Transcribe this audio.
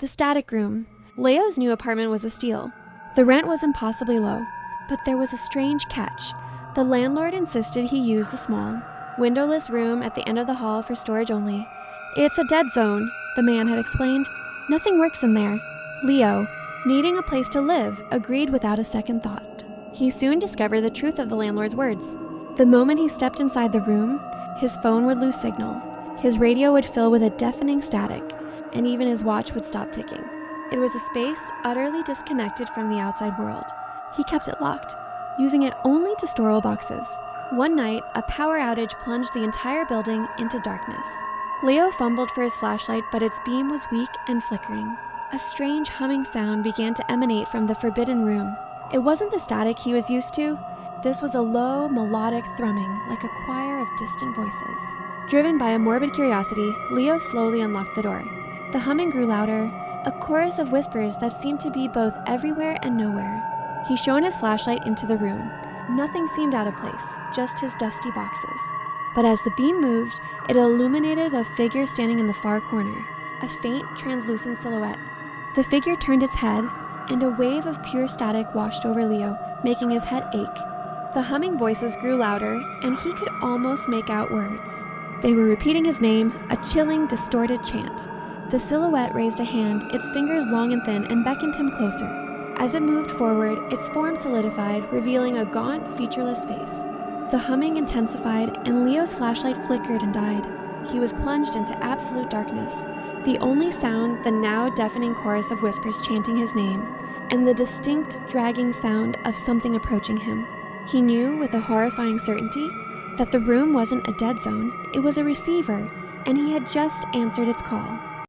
The static room. Leo's new apartment was a steal. The rent was impossibly low, but there was a strange catch. The landlord insisted he use the small, windowless room at the end of the hall for storage only. "It's a dead zone," the man had explained. "Nothing works in there." Leo, needing a place to live, agreed without a second thought. He soon discovered the truth of the landlord's words. The moment he stepped inside the room, his phone would lose signal, his radio would fill with a deafening static, and even his watch would stop ticking. It was a space utterly disconnected from the outside world. He kept it locked, using it only to store old boxes. One night, a power outage plunged the entire building into darkness. Leo fumbled for his flashlight, but its beam was weak and flickering. A strange humming sound began to emanate from the forbidden room. It wasn't the static he was used to. This was a low, melodic thrumming, like a choir of distant voices. Driven by a morbid curiosity, Leo slowly unlocked the door. The humming grew louder, a chorus of whispers that seemed to be both everywhere and nowhere. He shone his flashlight into the room. Nothing seemed out of place, just his dusty boxes. But as the beam moved, it illuminated a figure standing in the far corner, a faint, translucent silhouette. The figure turned its head, and a wave of pure static washed over Leo, making his head ache. The humming voices grew louder, and he could almost make out words. They were repeating his name, a chilling, distorted chant. The silhouette raised a hand, its fingers long and thin, and beckoned him closer. As it moved forward, its form solidified, revealing a gaunt, featureless face. The humming intensified, and Leo's flashlight flickered and died. He was plunged into absolute darkness. The only sound, the now deafening chorus of whispers chanting his name, and the distinct, dragging sound of something approaching him. He knew, with a horrifying certainty, that the room wasn't a dead zone, it was a receiver, and he had just answered its call.